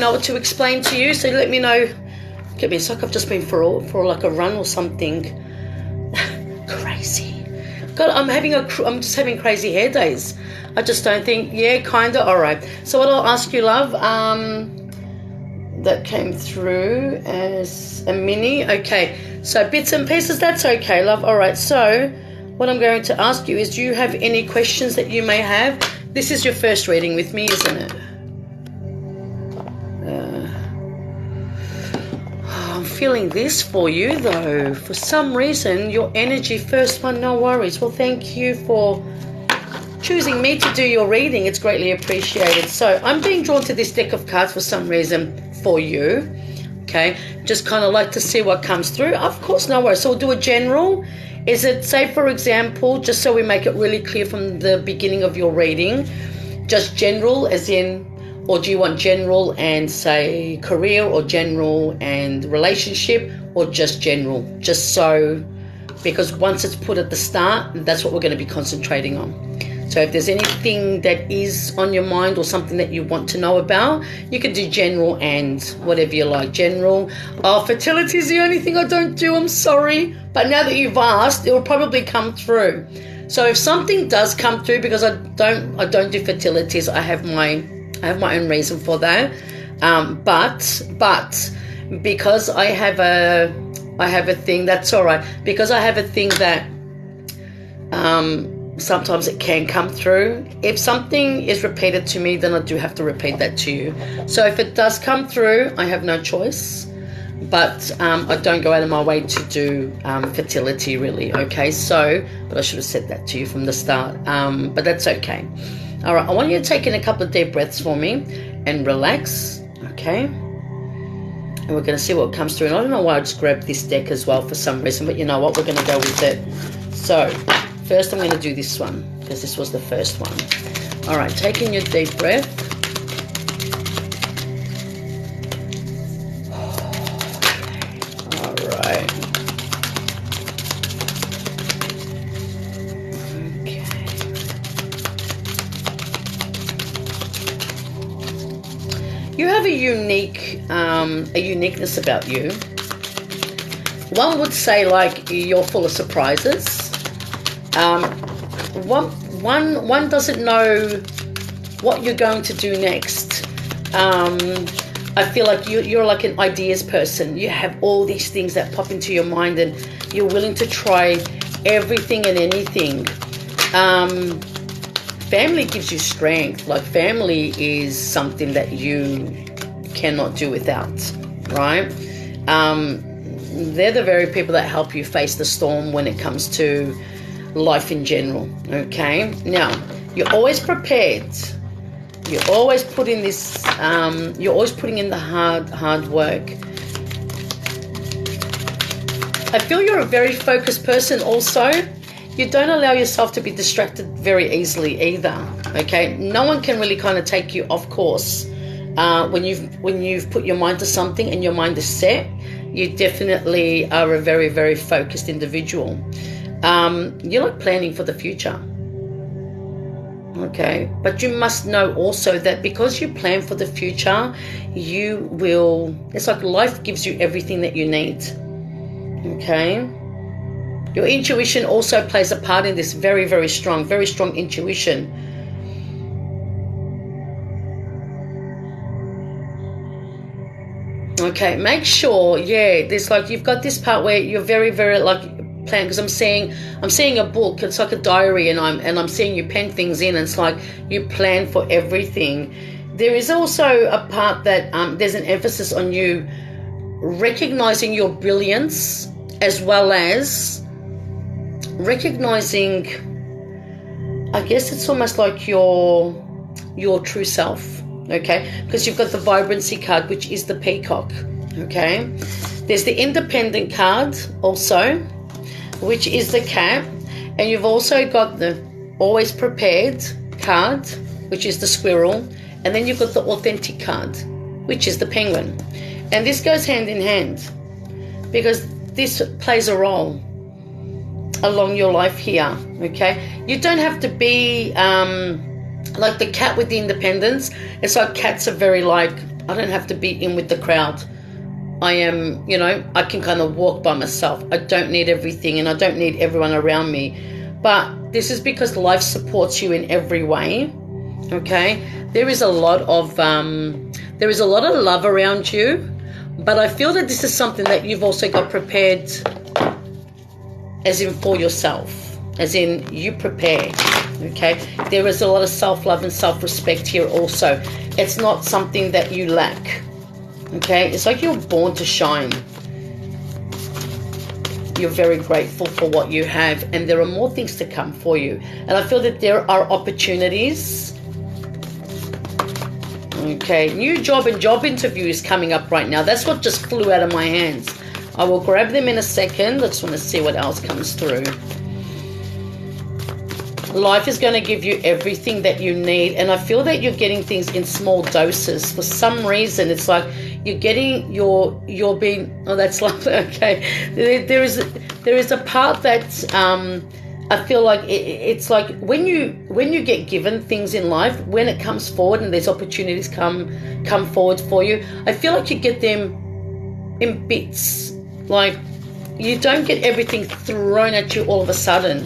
know what to explain to you, so let me know. Get me, it's like I've just been for like a run or something. Crazy. God, I'm just having crazy hair days. I just don't think, yeah, kinda. All right. So what I'll ask you, love, that came through as a mini. Okay. So bits and pieces, that's okay, love. All right. So what I'm going to ask you is, do you have any questions that you may have? This is your first reading with me, isn't it? I'm feeling this for you, though. For some reason, your energy, first one, no worries. Well, thank you for choosing me to do your reading. It's greatly appreciated. So I'm being drawn to this deck of cards for some reason for you. Okay, just kind of like to see what comes through. Of course, no worries. So we'll do a general. Is it, say, for example, just so we make it really clear from the beginning of your reading, just general as in, or do you want general and, say, career, or general and relationship, or just general? Just so, because once it's put at the start, that's what we're going to be concentrating on. So if there's anything that is on your mind or something that you want to know about, you can do general and whatever you like. General. Oh, fertility is the only thing I don't do. I'm sorry. But now that you've asked, it will probably come through. So if something does come through, because I don't do fertilities, I have my own reason for that. But because I have a thing, that's all right. Because I have a thing that sometimes it can come through. If something is repeated to me, then I do have to repeat that to you. So if it does come through, I have no choice. But I don't go out of my way to do fertility, really. Okay, so, but I should have said that to you from the start. But that's okay. All right, I want you to take in a couple of deep breaths for me and relax. Okay. And we're going to see what comes through. And I don't know why I just grabbed this deck as well for some reason, but you know what? We're going to go with it. So first I'm going to do this one because this was the first one. All right, take in your deep breath. All right. Okay. You have a uniqueness about you. One would say like you're full of surprises. One doesn't know what you're going to do next. I feel like you're like an ideas person. You have all these things that pop into your mind and you're willing to try everything and anything. Family gives you strength. Like family is something that you cannot do without, right? They're the very people that help you face the storm when it comes to life in general. Okay, now you're always prepared. You're always putting this. You're always putting in the hard work. I feel you're a very focused person. Also, you don't allow yourself to be distracted very easily either. Okay, no one can really kind of take you off course when you've put your mind to something and your mind is set. You definitely are a very, very focused individual. You're like planning for the future. Okay, but you must know also that because you plan for the future, you will, it's like life gives you everything that you need. Okay, your intuition also plays a part in this. Very, very strong intuition. Okay, make sure, yeah, there's like, you've got this part where you're very, very like plan, because I'm seeing a book. It's like a diary, and I'm seeing you pen things in, and it's like you plan for everything. There is also a part that there's an emphasis on you recognizing your brilliance, as well as recognizing, I guess it's almost like your true self. Okay, because you've got the vibrancy card, which is the peacock. Okay, there's the independent card also, which is the cat, and you've also got the always prepared card, which is the squirrel, and then you've got the authentic card, which is the penguin. And this goes hand in hand because this plays a role along your life here. Okay, you don't have to be like the cat with the independence. It's like cats are very like I don't have to be in with the crowd. I am, you know, I can kind of walk by myself. I don't need everything and I don't need everyone around me. But this is because life supports you in every way. Okay? There is a lot of love around you, but I feel that this is something that you've also got prepared, as in for yourself, as in you prepare. Okay? There is a lot of self-love and self-respect here also. It's not something that you lack. Okay? It's like you're born to shine. You're very grateful for what you have, and there are more things to come for you. And I feel that there are opportunities. Okay, new job and job interviews coming up right now. That's what just flew out of my hands. I will grab them in a second. I just want to see what else comes through. Life is going to give you everything that you need, and I feel that you're getting things in small doses. For some reason, it's like you're getting you're being, oh, that's lovely. Okay, there is a part that I feel like it's like when you get given things in life, when it comes forward and there's opportunities come forward for you, I feel like you get them in bits. Like you don't get everything thrown at you all of a sudden.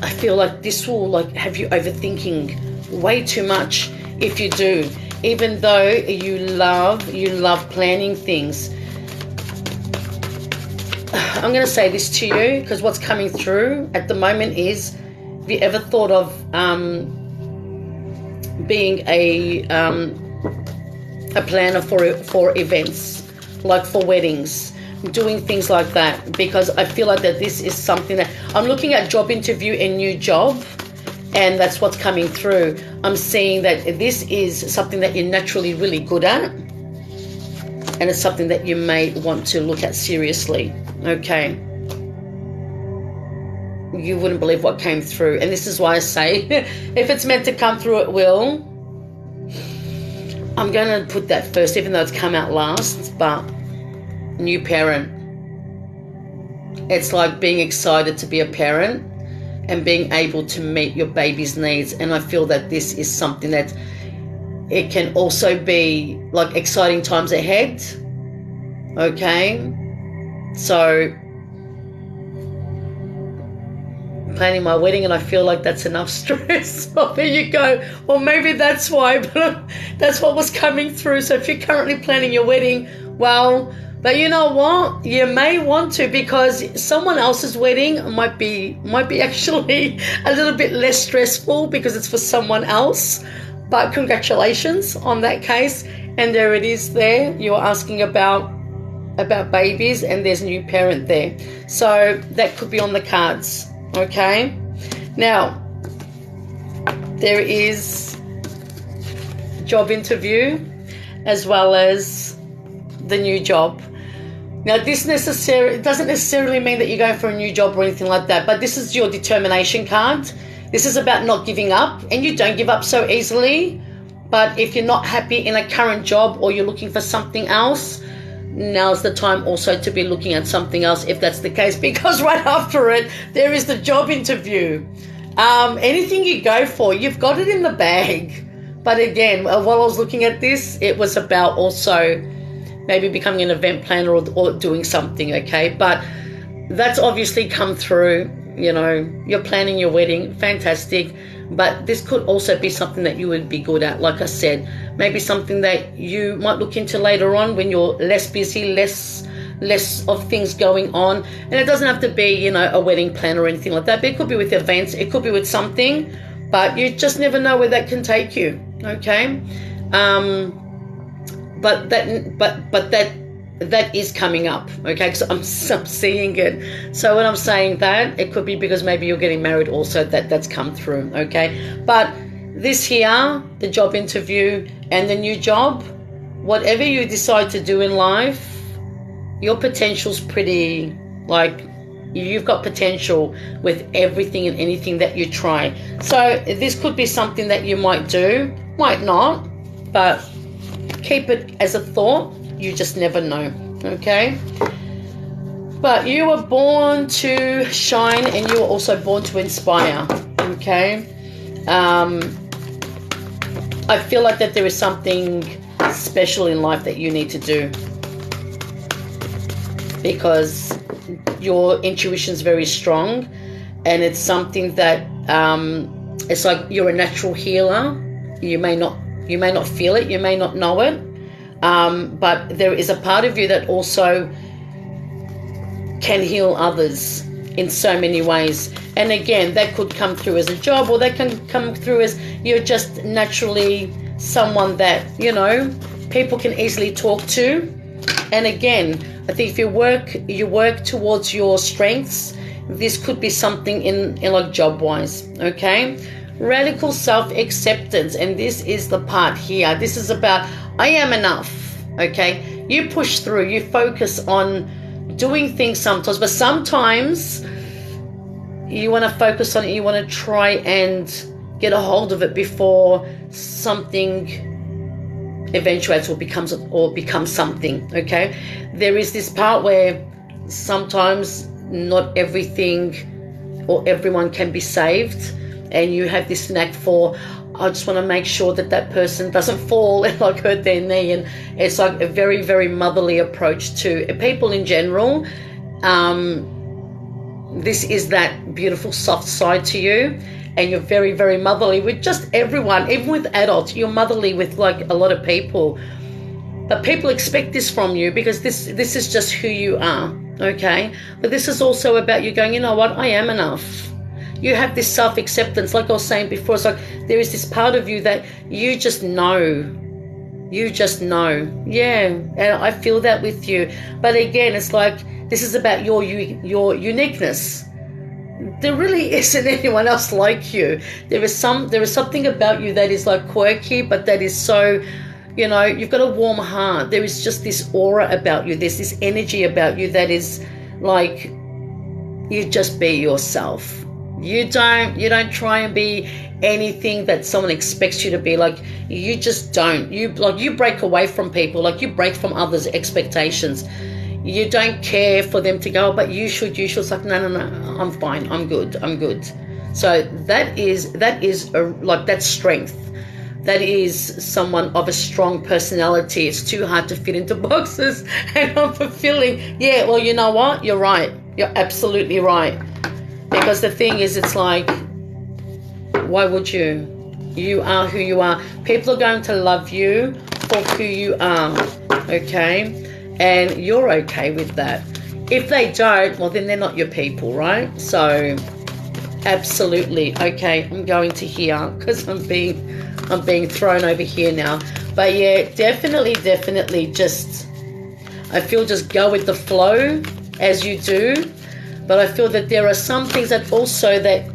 I feel like this will like have you overthinking way too much if you do, even though you love planning things. I'm going to say this to you because what's coming through at the moment is, have you ever thought of being a planner for events, like for weddings, doing things like that? Because I feel like that this is something that I'm looking at job interview and new job, and that's what's coming through. I'm seeing that this is something that you're naturally really good at, and it's something that you may want to look at seriously. Okay, you wouldn't believe what came through, and this is why I say if it's meant to come through, it will. I'm going to put that first, even though it's come out last. But new parent, it's like being excited to be a parent and being able to meet your baby's needs. And I feel that this is something that it can also be like exciting times ahead. Okay, so planning my wedding, and I feel like that's enough stress. Oh, there you go. Well, maybe that's why, but that's what was coming through. So if you're currently planning your wedding, well, but you know what? You may want to, because someone else's wedding might be actually a little bit less stressful because it's for someone else. But congratulations on that case. And there it is there. You were asking about babies, and there's a new parent there. So that could be on the cards. Okay. Now, there is job interview as well as the new job. Now, this doesn't necessarily mean that you're going for a new job or anything like that, but this is your determination card. This is about not giving up, and you don't give up so easily. But if you're not happy in a current job or you're looking for something else, now's the time also to be looking at something else if that's the case, because right after it, there is the job interview. Anything you go for, you've got it in the bag. But again, while I was looking at this, it was about also maybe becoming an event planner or doing something, okay? But that's obviously come through. You know, you're planning your wedding, fantastic. But this could also be something that you would be good at, like I said. Maybe something that you might look into later on when you're less busy, less of things going on. And it doesn't have to be, you know, a wedding plan or anything like that. But it could be with events. It could be with something. But you just never know where that can take you, okay? But that is coming up, okay? Because I'm seeing it. So when I'm saying that, it could be because maybe you're getting married also, that's come through, okay? But this here, the job interview and the new job, whatever you decide to do in life, your potential's pretty, like, you've got potential with everything and anything that you try. So this could be something that you might do, might not, but keep it as a thought. You just never know, okay? But you were born to shine, and you were also born to inspire, okay? I feel like that there is something special in life that you need to do, because your intuition is very strong, and it's something that it's like you're a natural healer. You may not feel it, you may not know it, but there is a part of you that also can heal others in so many ways. And again, that could come through as a job, or that can come through as you're just naturally someone that, you know, people can easily talk to. And again, I think if you work towards your strengths, this could be something in like job wise. Okay, radical self-acceptance, and this is the part here. This is about I am enough. Okay, you push through, you focus on doing things sometimes, but sometimes you want to focus on it, you want to try and get a hold of it before something eventuates or becomes something. Okay, there is this part where sometimes not everything or everyone can be saved, and you have this knack for, I just want to make sure that that person doesn't fall and like hurt their knee. And it's like a very, very motherly approach to people in general. This is that beautiful soft side to you, and you're very, very motherly with just everyone, even with adults. You're motherly with like a lot of people, but people expect this from you because this is just who you are. Okay, but this is also about you going, you know what, I am enough. You have this self-acceptance, like I was saying before. It's like there is this part of you that you just know. You just know. Yeah, and I feel that with you. But again, it's like this is about your uniqueness. There really isn't anyone else like you. There is something about you that is like quirky, but that is so, you know, you've got a warm heart. There is just this aura about you. There's this energy about you that is like, you just be yourself. You don't try and be anything that someone expects you to be. Like, you just don't. You break away from people. Like, you break from others' expectations. You don't care for them to go, but you should. It's like, no, I'm fine. I'm good. So that is like that's strength. That is someone of a strong personality. It's too hard to fit into boxes, and I'm fulfilling. Yeah, well, you know what? You're right. You're absolutely right. Because the thing is, it's like, why would you? You are who you are. People are going to love you for who you are, okay? And you're okay with that. If they don't, well, then they're not your people, right? So, absolutely. Okay, I'm going to here because I'm being thrown over here now. But yeah, definitely just, I feel just go with the flow as you do. But I feel that there are some things that also that